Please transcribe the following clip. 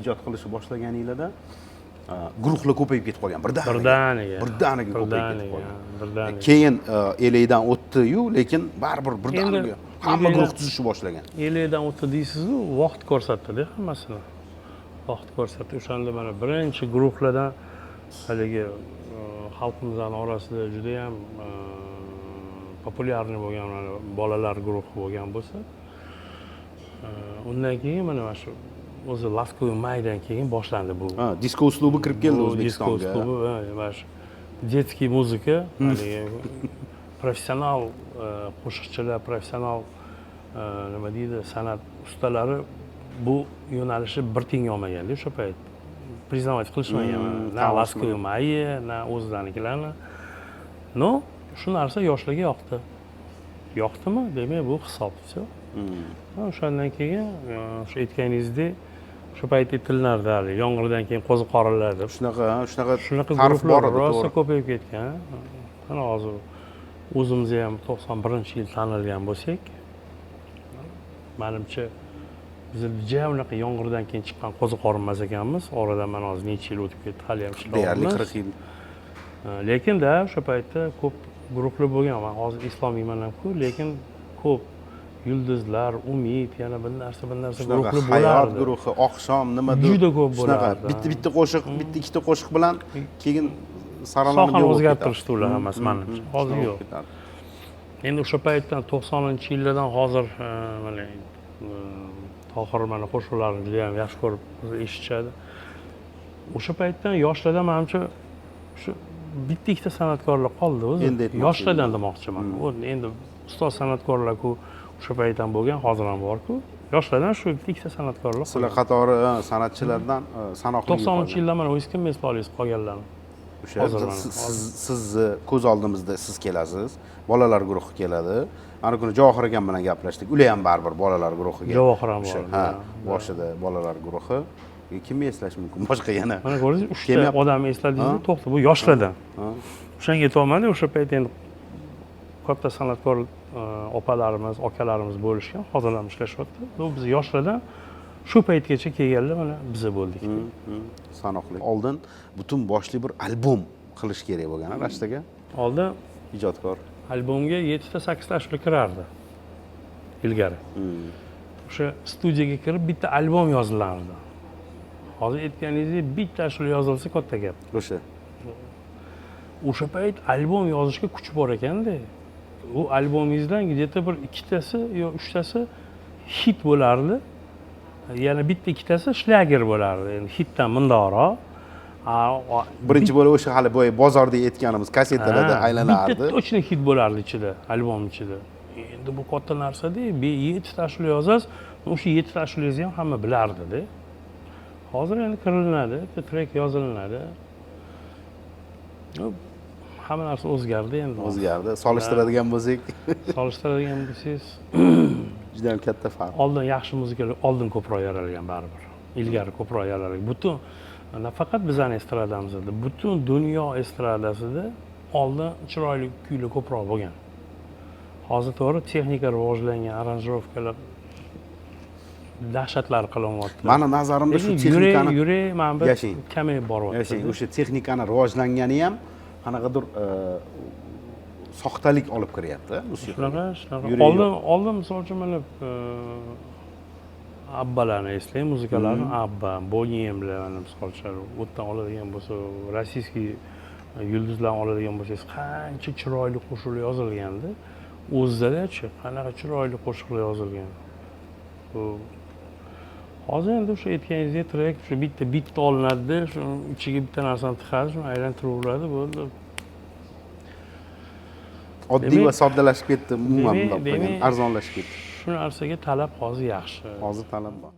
ijod qilishni boshlaganinglarda guruhlar ko'payib ketib qolgan birdaniga ko'payib ketib qolgan. Keyin 50 dan o'tdi-yu, lekin baribir birdaniga hamma guruh tuzishni boshlagan. 50 dan o'tdi deysiz-ku, vaqt ko'rsatdi-da hammasini. Vaqt ko'rsatdi. O'shanda mana birinchi guruhlardan haligi xalqimizning orasida juda ham populyarniy bo'lgan bolalar guruhi bo'lgan bo'lsa, undan keyin mana shu o'zi Laskoy maydan keyin boshlandi bu. Disko uslubi kirib keldi O'zbekistonga. Disko uslubi, mana shu детский muzika, professional qo'shiqchilar, professional nima deydi, san'at ustalari bu yo'nalishni bir tenga olmaganda o'sha payt. Priznovat qilishmagan. Na Laskoy mayi, na o'zlarikilarni. No, shu narsa yoshlarga yoqdi. Yoqdimi? Demak, bu hisob. O'shandan keyin shu aytganingizdek shu payt aytilardi, yomg'irdan keyin qo'ziqorinlar deb. Shunaqa tarif bor edi, rosa ko'payib ketgan. Mana hozir o'zimiz ham 91-yil tanilgan bo'lsak, menimcha biz juda unaqa yomg'irdan keyin chiqqan qo'ziqorin emas ekanmiz. Oradan mana hozir necha yil o'tib ketdi, hali ham ishlayapmiz. Deyarli 40 yil. Lekin-da o'sha paytda ko'p guruhlar bo'lgan. Men hozir islomiyman-ku, lekin ko'p yulduzlar, umid, yana bir narsa guruhlar bo'lardi. Hayot guruhi, oqshom nimadir. Juda ko'p bo'lardi. Bitta qo'shiq, bitta ikkita qo'shiq bilan keyin saralanib sohani o'zgartirishdi ular hammasi menimcha. Hozir yo'q. Endi o'sha paytdan 90-yillardan hozir mana Tohir mana qo'shiqlarini juda ham yaxshi ko'rib eshitishadi. O'sha paytdan yoshlardan menimcha shu bitta ikkita san'atkorlar qoldi o'zi. Yoshlardan demoqchiman. Endi ustoz san'atkorlar-ku o'sha paytdan bo'lgan, hozir ham bor-ku. Yoshlardan shu ikkita san'atkorlar. Sizlar qatori san'atchilardan sanoqli. 90-yillar mana o'zingiz kim eslolasiz qolganlarni. O'sha sizni ko'z oldimizda siz kelasiz, bolalar guruhi keladi. Ana kuni Javohir akam bilan gaplashdik. Ular ham baribir bolalar guruhiga. Javohir ham bor. Ha, boshida bolalar guruhi. Kimni eslash mumkin? Boshqa yana. Mana ko'rdingiz, 3 ta odamni esladingiz, to'xta, bu yoshlardan. O'shanga aytolmadi, o'sha payt endi katta san'atkor opalarimiz, akalarimiz bo'lishgan, hozir ham ishlashyapti. Bu biz yoshlardan shu paytgacha kelganlar mana biz bo'ldik. Sanoqli. Oldin butun boshli bir albom qilish kerak bo'lgan, Rashtaga. Oldin ijodkor albomga 7 ta 8 ta ashula kirardi. Ilgari. O'sha studiyaga kirib bitta albom yozilardi. Hozir aytganingizdek bitta ashula yozilsa katta gap. O'sha payt albom yozishga kuch bor ekanda. U albomingizdan где-то bir ikkitasi yo 3 tasi hit bo'lardi. Yana bitta ikkitasi shlager bo'lardi. Endi hitdan mundoqroq. Birinchi bo'lib o'sha hali boya bozorda aytganimiz kasetalarda aylanardi. Bitta точно hit bo'lardi ichida, albom ichida. Endi bu katta narsa-da, 7 ta ashula yozasiz, o'sha 7 ta ashulangizni ham hamma bilardi-da. Hozir endi kirilinadi, trek yozilinadi. Hamma narsa o'zgardi endi. O'zgardi. Solishtiradigan bo'lsak, juda ham katta farq. Oldin yaxshi muzikalar oldin ko'proq yaralgan baribir. Ilgari ko'proq yaralgan. Butun nafaqat bizning estradamizda, butun dunyo estradasida oldin chiroyli kuylar ko'proq bo'lgan. Hozir to'g'ri texnika rivojlangan, aranjirovkalar dahshatlar qilinyapti. Meni nazarimda shu texnikani yurak mana bir kamayib boryapti. Yashang, o'sha texnikani rivojlangani ham qanaqadir soxtalik olib kiryapti musiqaga. Shunaqa. Oldin misol uchun mana Abbalarni eslang, muzikalarni Abba, Boniyemlar mana misol uchun o'tdan oladigan bo'lsa, rossiyskiy yulduzlarni oladigan bo'lsangiz, qancha chiroyli qo'shiqlar yozilganda, o'zida-chi qanaqa chiroyli qo'shiqlar yozilgan. Bu hozir endi o'sha aytganingizdek trek shu bitta olinadi, shu ichiga bitta narsani tiqadi, shuni aylantirib bo'ldi. Oddiy va soddalashib ketdi, umuman bunday arzonlashib ketdi. Shu narsaga talab hozir yaxshi. Hozir talab bor.